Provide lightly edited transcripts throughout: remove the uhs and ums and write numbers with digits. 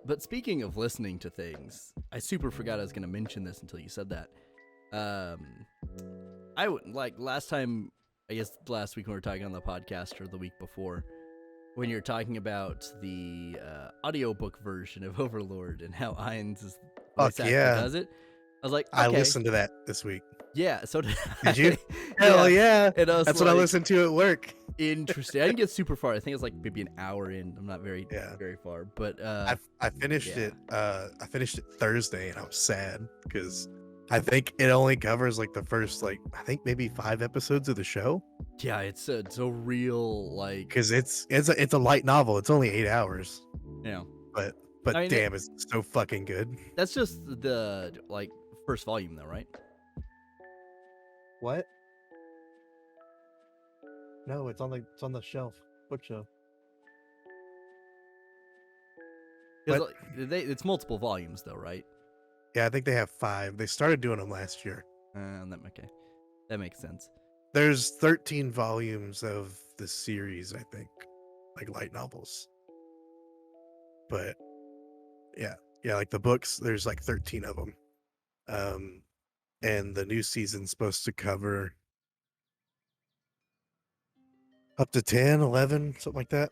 But speaking of listening to things, I super forgot I was going to mention this until you said that. I would like last time, I guess last week when we were talking on the podcast or the week before, when you're talking about the audiobook version of Overlord and how Ainz' voice actor does it, I was like, okay. I listened to that this week. Yeah, so did you? Hell yeah. And I was That's what I listened to at work. Interesting. I didn't get super far. I think it's like maybe an hour in. I'm not very far, but I finished it. I finished it Thursday, and I was sad because I think it only covers like the first I think maybe 5 episodes of the show. Yeah, it's a real like because it's a light novel. It's only 8 hours. Yeah, but I mean, damn, it's so fucking good. That's just the first volume, though, right? What? No, it's on the shelf, bookshelf. It's multiple volumes, though, right? Yeah, I think they have 5. They started doing them last year. That makes sense. There's 13 volumes of the series, I think, like light novels. But yeah, like the books, there's like 13 of them. And the new season's supposed to cover up to 10, 11, something like that.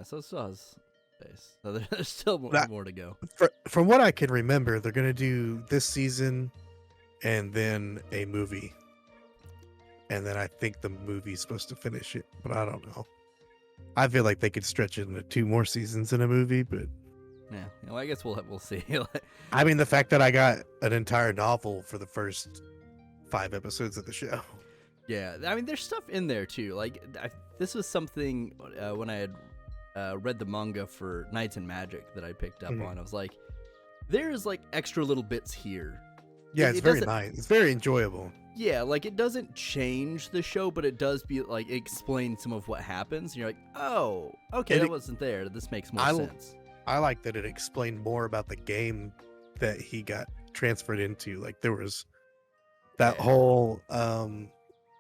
So it still has space. So there's still more to go. From what I can remember, they're going to do this season and then a movie. And then I think the movie's supposed to finish it, but I don't know. I feel like they could stretch it into 2 more seasons in a movie, but yeah, well, I guess we'll see. I mean, the fact that I got an entire novel for the first 5 episodes of the show. Yeah, I mean, there's stuff in there too. Like this was something when I had read the manga for Knights and Magic that I picked up on. I was like, there's like extra little bits here. Yeah, it's very nice. It's very enjoyable. Yeah, like it doesn't change the show, but it does explain some of what happens. And you're like, oh, okay, that wasn't there. This makes more sense. I like that it explained more about the game that he got transferred into. Like there was that whole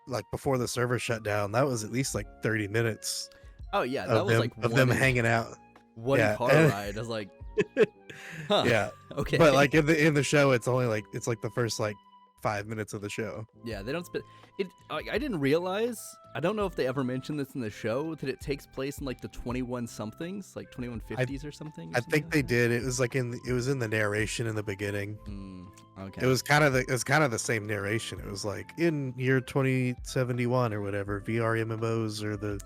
like before the server shut down, that was at least like 30 minutes. Oh yeah, that was of them hanging out. One car ride. I was like, huh. Yeah. Okay. But like in the show, it's only like the first 5 minutes of the show. Yeah, they don't spend it. I didn't realize. I don't know if they ever mentioned this in the show that it takes place in like the 21 somethings, like 2150s or something. I think they did. It was like it was in the narration in the beginning. Okay. It was kind of the same narration. It was like in year 2071 or whatever. VR MMOs or the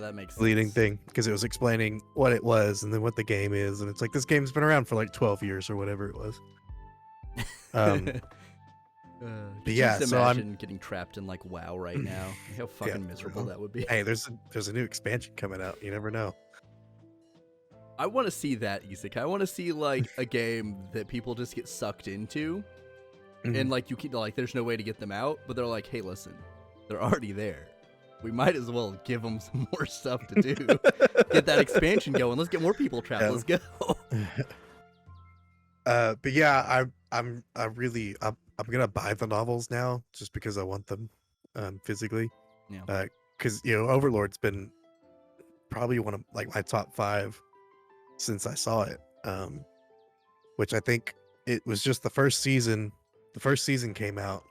that makes leading sense. thing, because it was explaining what it was and then what the game is, and it's like this game's been around for like 12 years or whatever it was. But yeah, so I'm getting trapped in like WoW right now. How fucking miserable that would be. Hey, there's a new expansion coming out. You never know. I want to see that, Isak. I want to see like a game that people just get sucked into, and like you keep like there's no way to get them out, but they're like, hey, listen, they're already there. We might as well give them some more stuff to do. Get that expansion going. Let's get more people trapped. Yeah. Let's go. But yeah, I'm gonna buy the novels now just because I want them physically. Yeah. Because Overlord's been probably one of like my top 5 since I saw it. Which I think it was just the first season. The first season came out,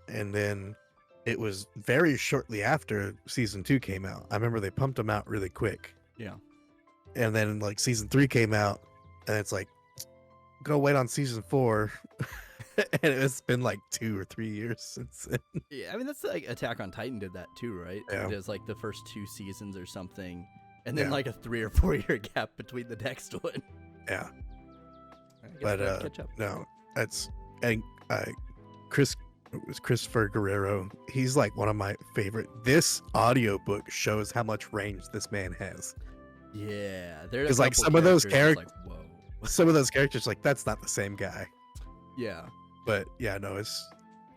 and then it was very shortly after season 2 came out. I remember they pumped them out really quick. Yeah. And then like season 3 came out, and it's like, go wait on season 4. And it's been like 2 or 3 years since then. Yeah, I mean that's like Attack on Titan did that too, right? Yeah. It does like the first 2 seasons or something, and then like a 3 or 4 year gap between the next one. Yeah. But catch up. No, that's Christopher Guerrero. He's like one of my favorite. This audiobook shows how much range this man has. Yeah, there's like some of those characters. Like, whoa. Some of those characters, like that's not the same guy. Yeah. But yeah, no, it's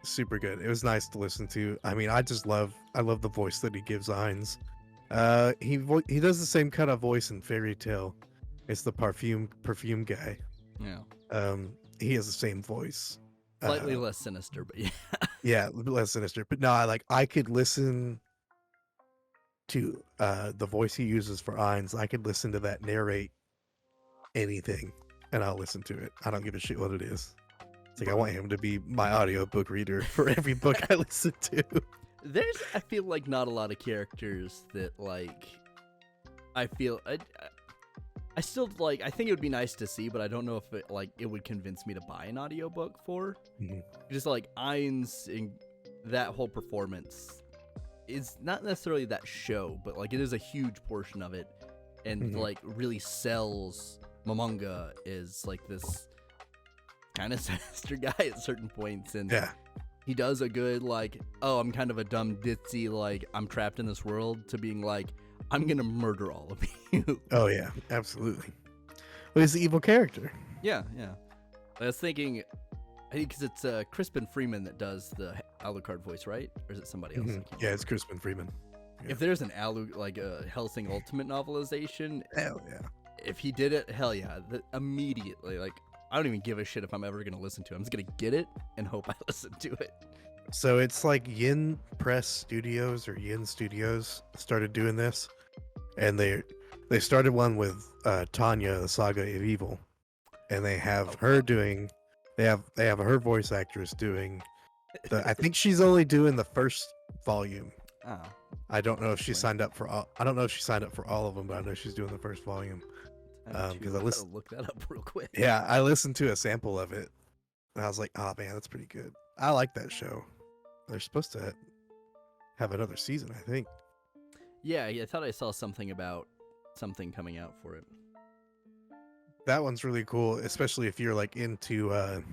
super good. It was nice to listen to. I mean, I love the voice that he gives Ainz. He does the same kind of voice in Fairy Tail. It's the perfume guy. Yeah. He has the same voice. Slightly less sinister, but yeah. Yeah, less sinister. But no, I could listen to the voice he uses for Ainz. I could listen to that narrate anything, and I'll listen to it. I don't give a shit what it is. It's like I want him to be my audiobook reader for every book I listen to. I feel like not a lot of characters that like. I feel I still like. I think it would be nice to see, but I don't know if it would convince me to buy an audiobook for. Mm-hmm. Just like Ain's in that whole performance is not necessarily that show, but like it is a huge portion of it, and like really sells Momonga is like this kind of sinister guy at certain points, and he does a good like, oh, I'm kind of a dumb ditzy, like I'm trapped in this world, to being like, I'm gonna murder all of you. Oh yeah, absolutely. Well, he's the evil character. Yeah. I was thinking, I think because it's Crispin Freeman that does the Alucard voice, right? Or is it somebody else? Yeah, it's Crispin Freeman. Yeah. If there's an like a Hellsing Ultimate novelization, hell yeah. If he did it, hell yeah, immediately. Like, I don't even give a shit if I'm ever gonna listen to it. I'm just gonna get it and hope I listen to it. So it's like Yin Press Studios or Yin Studios started doing this, and they started one with Tanya, the Saga of Evil, and they have her doing. They have her voice actress doing. I think she's only doing the first volume. Oh. I don't know if she signed up for all. I don't know if she signed up for all of them, but I know she's doing the first volume. Because I listened. Look that up real quick. Yeah, I listened to a sample of it, and I was like, "Oh man, that's pretty good." I like that show. They're supposed to have another season, I think. Yeah, I thought I saw something about something coming out for it. That one's really cool, especially if you're like into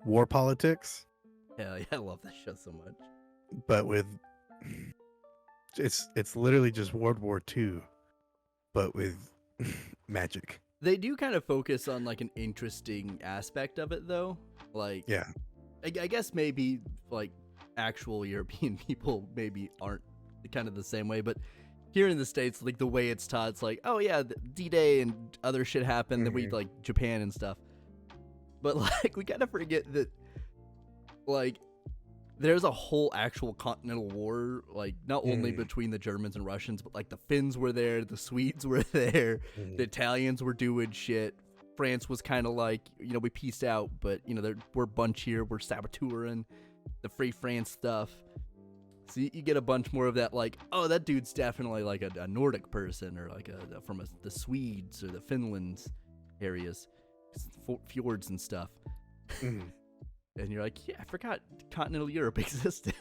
war politics. Hell yeah, I love that show so much. But with it's literally just World War II, but with magic. They do kind of focus on like an interesting aspect of it, though. Like, yeah, I guess maybe like actual European people maybe aren't kind of the same way, but here in the States, like the way it's taught, it's like, oh yeah, D-Day and other shit happened, then we like Japan and stuff. But like we kind of forget that like there's a whole actual continental war, like not only between the Germans and Russians, but like the Finns were there, the Swedes were there, the Italians were doing shit. France was kind of like, you know, we pieced out, but you know, we're a bunch here, we're saboteuring the Free France stuff. So you get a bunch more of that, like, oh, that dude's definitely like a Nordic person, or like from the Swedes or the Finlands areas, fjords and stuff. And you're like, yeah, I forgot continental Europe existed.